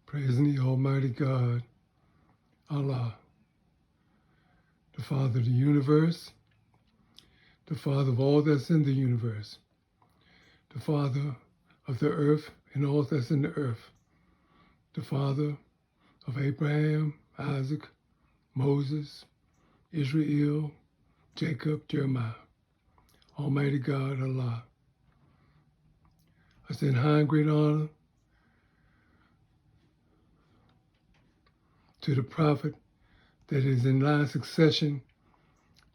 Praising the Almighty God, Allah, the Father of the universe, the Father of all that's in the universe, the Father of the earth and all that's in the earth, the Father of Abraham, Isaac, Moses, Israel, Jacob, Jeremiah, Almighty God, Allah. I send high and great honor to the prophet that is in line succession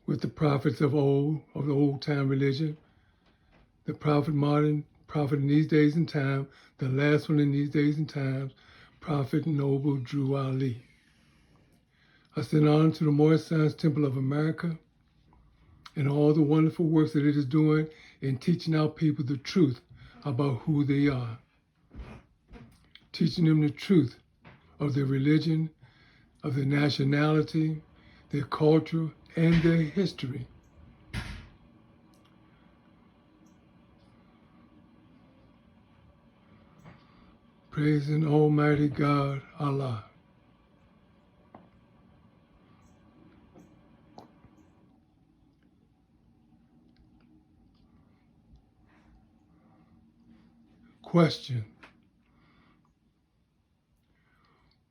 with the prophets of old, of the old time religion, the prophet modern, prophet in these days and time, the last one in these days and times, Prophet Noblest. I send honor to the Moorish Science Temple of America and all the wonderful works that it is doing in teaching our people the truth about who they are, teaching them the truth of their religion, of their nationality, their culture, and their history. Praising Almighty God, Allah. Question: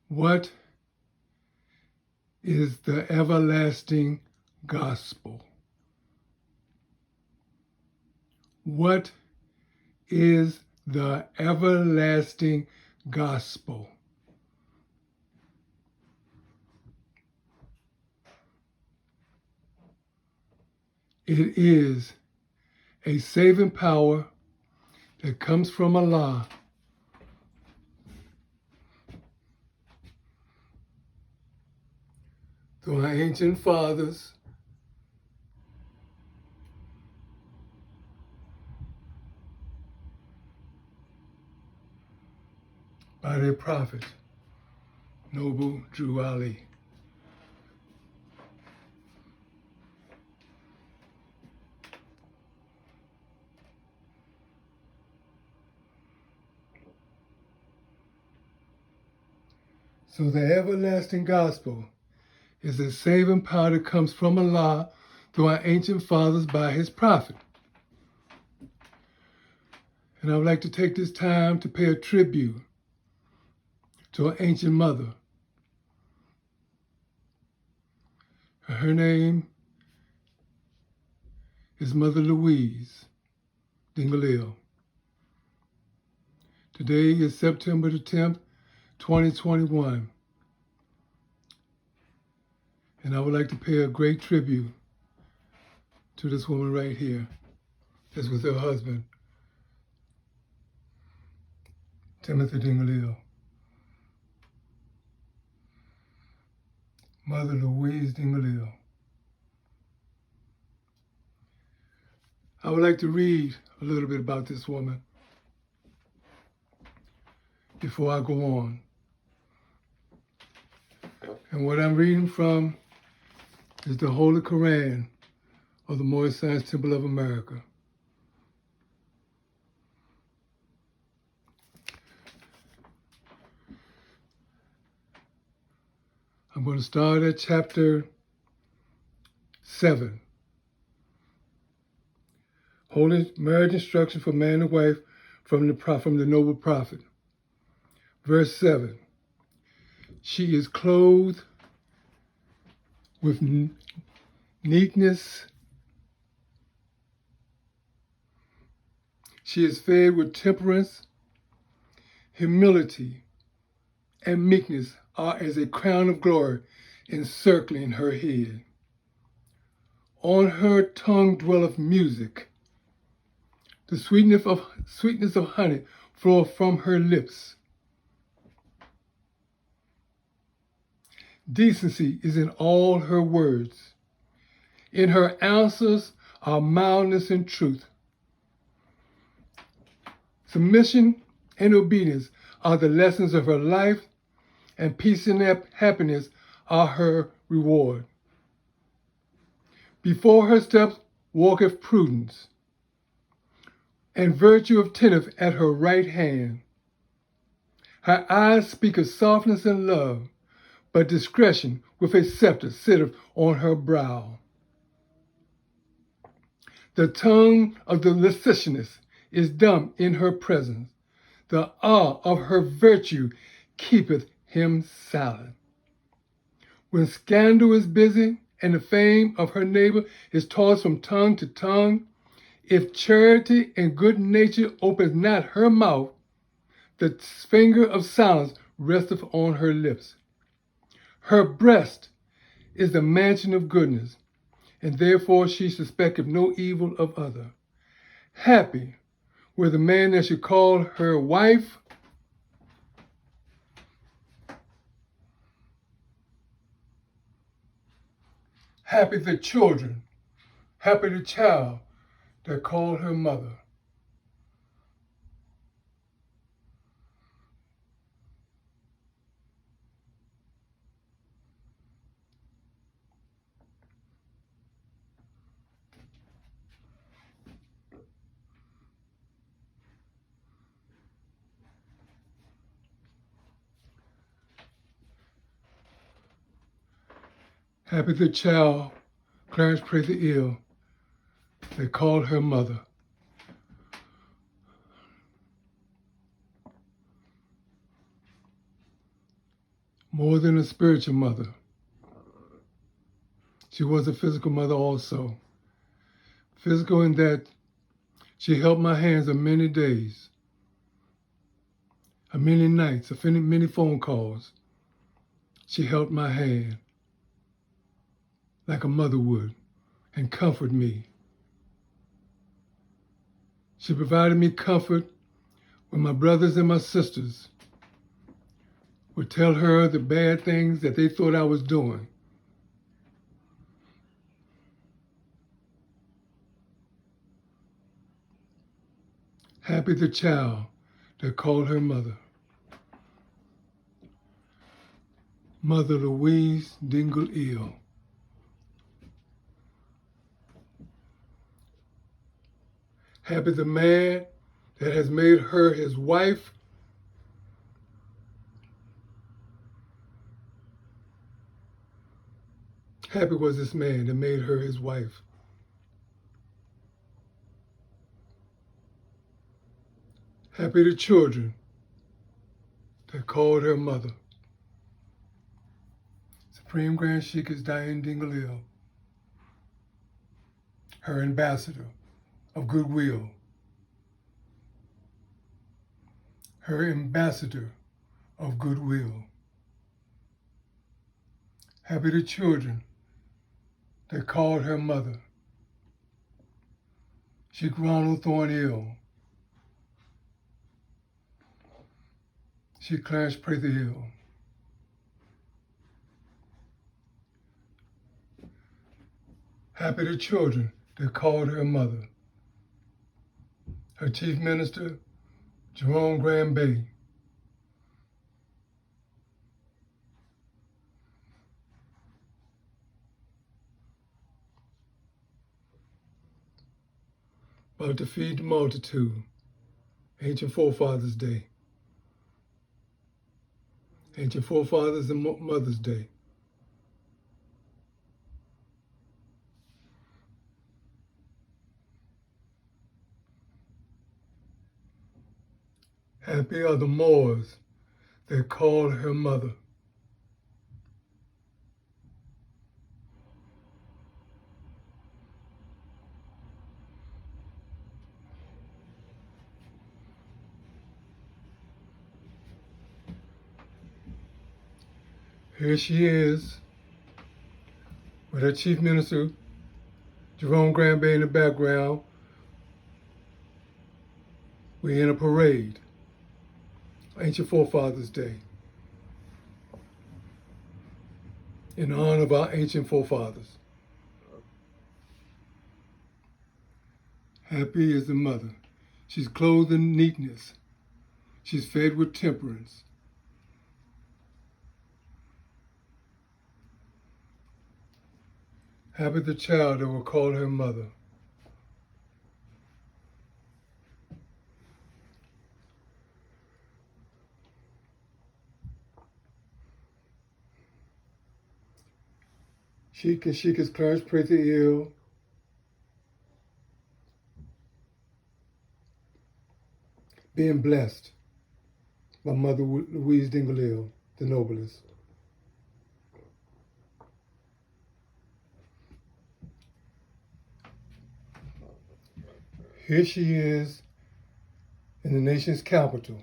what is the everlasting gospel? What is the everlasting gospel? It is a saving power that comes from Allah through our ancient fathers, by their prophet, Noblest. So the everlasting gospel is a saving power that comes from Allah through our ancient fathers by his prophet. And I would like to take this time to pay a tribute to our ancient mother. Her name is Mother Louise, Dingle-El. Today is September the 10th, 2021. And I would like to pay a great tribute to this woman right here, that's with her husband, Timothy Dingle-El. Mother Louise Dingle-El. I would like to read a little bit about this woman before I go on. And what I'm reading from is the Holy Quran of the Moorish Science Temple of America. I'm going to start at chapter 7. Holy marriage instruction for man and wife from the noble prophet. Verse 7. She is clothed with neatness. She is fed with temperance, humility, and meekness are as a crown of glory encircling her head. On her tongue dwelleth music. The sweetness of honey floweth from her lips. Decency is in all her words. In her answers are mildness and truth. Submission and obedience are the lessons of her life, and peace and happiness are her reward. Before her steps walketh prudence, and virtue attendeth at her right hand. Her eyes speak of softness and love, but discretion with a scepter sitteth on her brow. The tongue of the licentious is dumb in her presence. The awe of her virtue keepeth him silent. When scandal is busy and the fame of her neighbor is tossed from tongue to tongue, if charity and good nature opens not her mouth, the finger of silence resteth on her lips. Her breast is the mansion of goodness, and therefore she suspecteth no evil of other. Happy were the man that should call her wife. Happy the children, happy the child that called her mother. Happy the child, Clarence Prather-EL, that called her mother. More than a spiritual mother, she was a physical mother also. Physical in that she held my hands on many days, on many nights, on many phone calls. She held my hand like a mother would and comforted me. She provided me comfort when my brothers and my sisters would tell her the bad things that they thought I was doing. Happy the child that called her mother. Mother Louise Dingle-EL. Happy the man that has made her his wife. Happy was this man that made her his wife. Happy the children that called her mother. Supreme Grand Sheikh is Diane Dingle-EL, her ambassador of goodwill, her ambassador of goodwill. Happy the children that called her mother. Sheikh Ronald Thorne-EL, Sheikh Clarence Prather-EL. Happy the children that called her mother. Her Chief Minister, Jerome Graham Bey. About to feed the multitude. Ancient Forefathers Day. Ancient Forefathers and Mother's Day. Happy are the Moors that called her mother. Here she is with her Chief Minister, Jerome Graham Bey, in the background. We're in a parade. Ancient Forefathers Day. In honor of our ancient forefathers. Happy is the mother. She's clothed in neatness. She's fed with temperance. Happy the child that will call her mother. Sheik and Sheikah's Clarence Prather-EL, being blessed by Mother Louise Dingle-EL, the Noblest. Here she is in the nation's capital.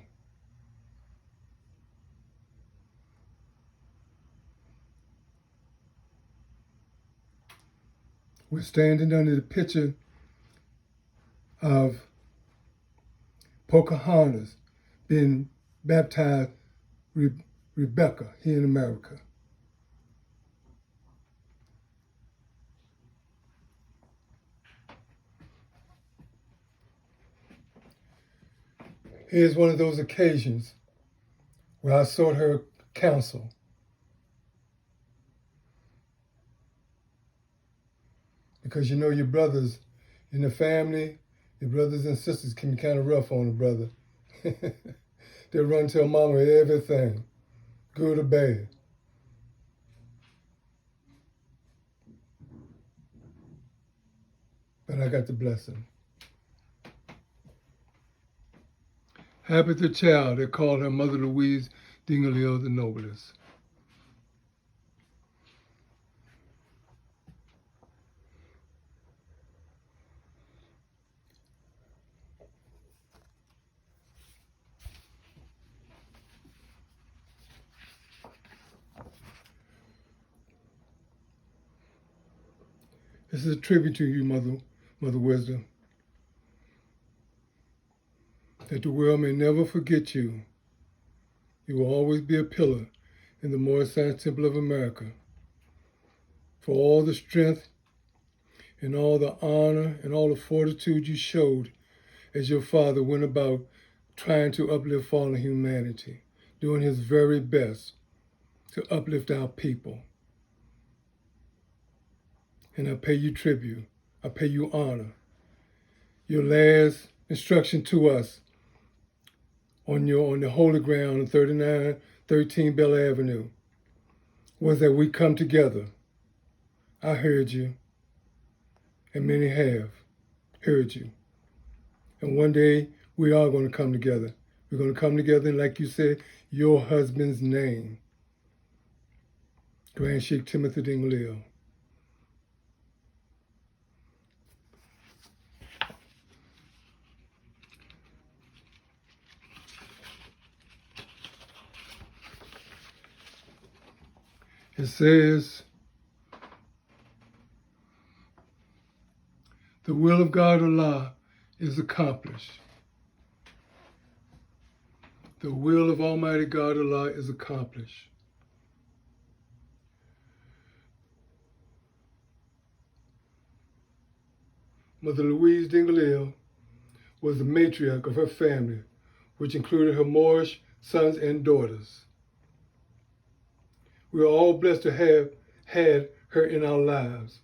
We're standing under the picture of Pocahontas being baptized Rebecca here in America. Here's one of those occasions where I sought her counsel. Because you know your brothers in the family, your brothers and sisters can be kind of rough on a brother. They run tell mama everything, good or bad. But I got the blessing. Happy the child that called her Mother Louise Dingle-EL, the Noblest. This is a tribute to you, Mother Wisdom, that the world may never forget you. You will always be a pillar in the Moorish Science Temple of America. For all the strength and all the honor and all the fortitude you showed as your father went about trying to uplift fallen humanity, doing his very best to uplift our people. And I pay you tribute. I pay you honor. Your last instruction to us on the holy ground on 3913 Bell Avenue was that we come together. I heard you, and many have heard you. And one day we are going to come together. We're going to come together in, like you said, your husband's name, Grand Sheik Timothy Dingle-EL. It says, the will of God Allah is accomplished. The will of Almighty God Allah is accomplished. Mother Louise Dingle-EL was the matriarch of her family, which included her Moorish sons and daughters. We are all blessed to have had her in our lives.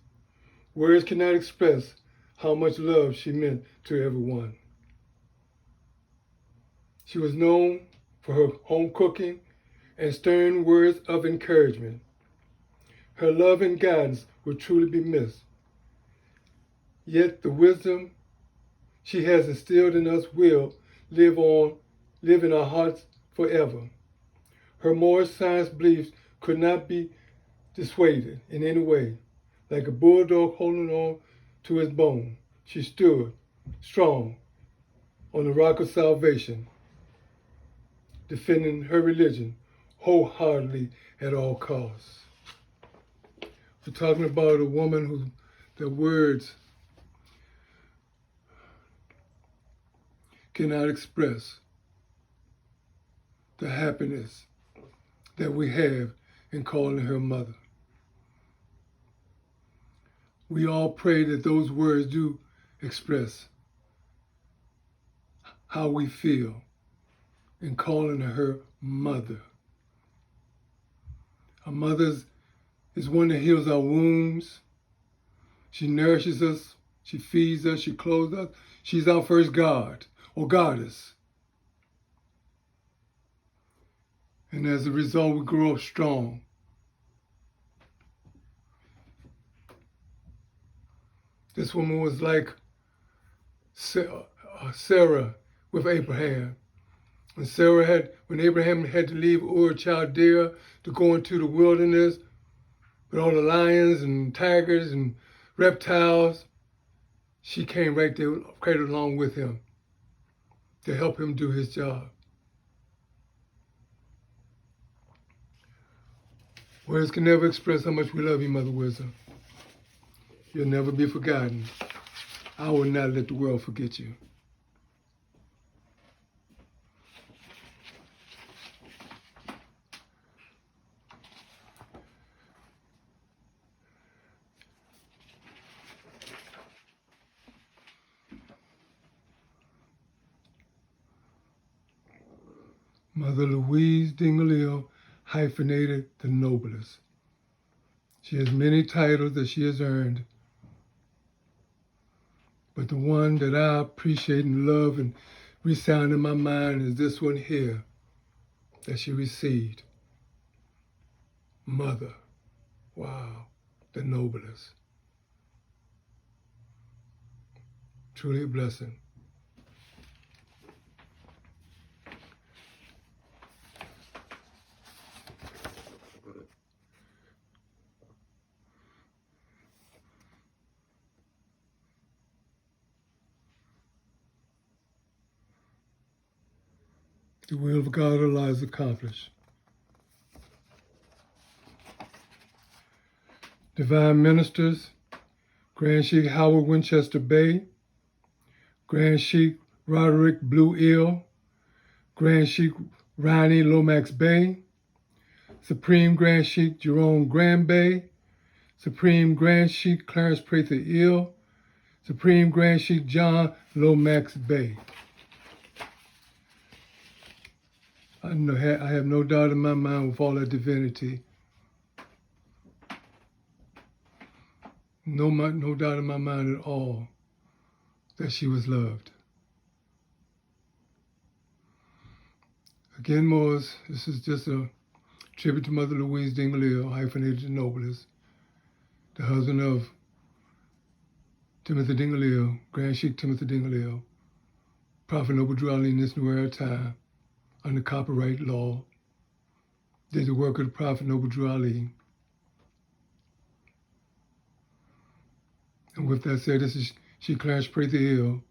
Words cannot express how much love she meant to everyone. She was known for her home cooking and stern words of encouragement. Her love and guidance will truly be missed. Yet the wisdom she has instilled in us will live in our hearts forever. Her Moorish science beliefs could not be dissuaded in any way. Like a bulldog holding on to his bone, she stood strong on the rock of salvation, defending her religion wholeheartedly at all costs. We're talking about a woman who, the words cannot express the happiness that we have in calling her mother. We all pray that those words do express how we feel in calling her mother. A mother is one that heals our wounds. She nourishes us. She feeds us. She clothes us. She's our first God or goddess. And as a result, we grow up strong. This woman was like Sarah with Abraham. When Abraham had to leave Ur Chaldea to go into the wilderness with all the lions and tigers and reptiles, she came right there, right along with him to help him do his job. Words can never express how much we love you, Mother Wisdom. You'll never be forgotten. I will not let the world forget you. Mother Louise Dingle-EL hyphenated the Noblest. She has many titles that she has earned, but the one that I appreciate and love and resound in my mind is this one here that she received. Mother. Wow, the Noblest. Truly a blessing. The will of God lies accomplished. Divine Ministers, Grand Sheik Howard Winchester Bay, Grand Sheik Roderick Blue Eel, Grand Sheik Ronnie Lomax Bay, Supreme Grand Sheik Jerome Grand Bay, Supreme Grand Sheik Clarence Prather-EL, Supreme Grand Sheik John Lomax Bay. I have no doubt in my mind with all that divinity. No doubt in my mind at all that she was loved. Again, Moors, this is just a tribute to Mother Louise Dingle-EL, hyphenated the Noblest, the husband of Timothy Dingle-EL, Grand Sheik Timothy Dingle-EL, Prophet Noble Drew Ali in this new era time, under copyright law, did the work of the Prophet Noble Drew Ali. And with that said, this is Sheik Clarence Prather-EL.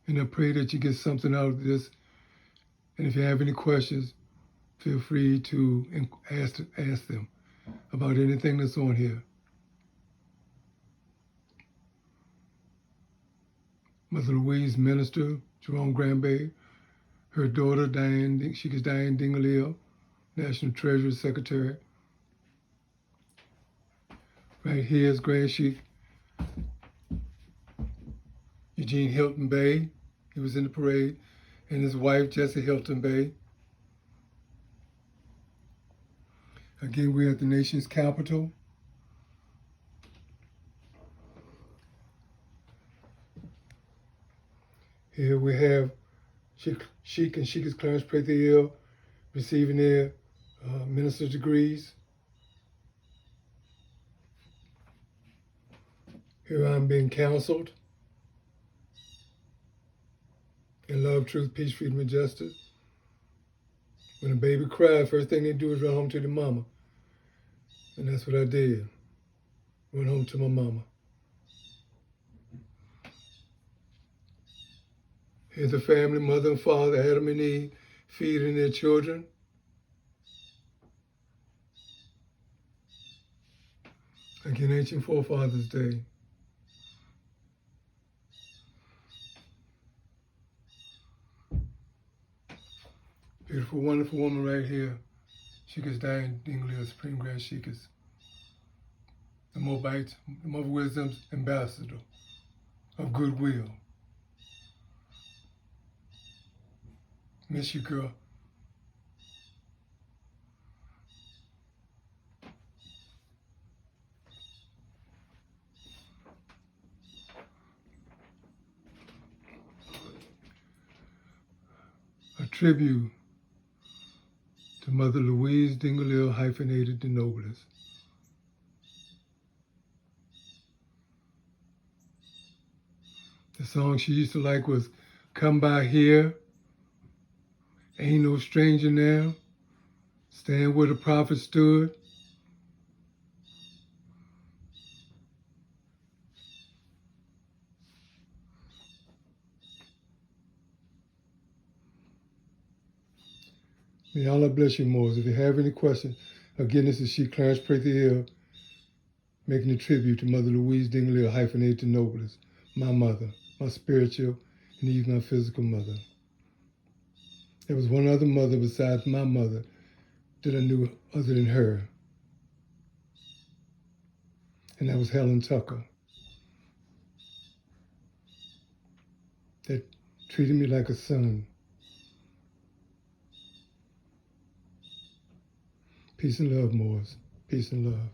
And I pray that you get something out of this. And if you have any questions, feel free to ask them about anything that's on here. Mother Louise, Minister, Jerome Grand Bay, her daughter, Diane, Sheik Diane Dingle-EL, National Treasury Secretary. Right here is Grand Sheik Eugene Hilton Bay. He was in the parade. And his wife, Jessie Hilton Bay. Again, we're at the nation's capital. Here we have Sheik and Sheik's Clarence Prather-EL receiving their minister's degrees. Here I'm being counseled in love, truth, peace, freedom, and justice. When a baby cries, first thing they do is run home to the mama. And that's what I did. Run home to my mama. Here's the family, mother and father, Adam and Eve, feeding their children. Again, Ancient Forefathers Day. Beautiful, wonderful woman right here. Sheik Diane Dingle-EL, Supreme Grand Sheik, the Moabite, the Mother Wisdom's ambassador of goodwill. Miss you, girl. A tribute to Mother Louise Dingle-El hyphenated the Noblest. The song she used to like was Come By Here, Ain't No Stranger Now, Stand Where the Prophet Stood. May Allah bless you more. If you have any questions, again, this is She Clarence Prather-EL, making a tribute to Mother Louise Dingle-El hyphenated the Noblest, my mother, my spiritual, and even my physical mother. There was one other mother besides my mother that I knew other than her, and that was Helen Tucker, that treated me like a son. Peace and love, Moors. Peace and love.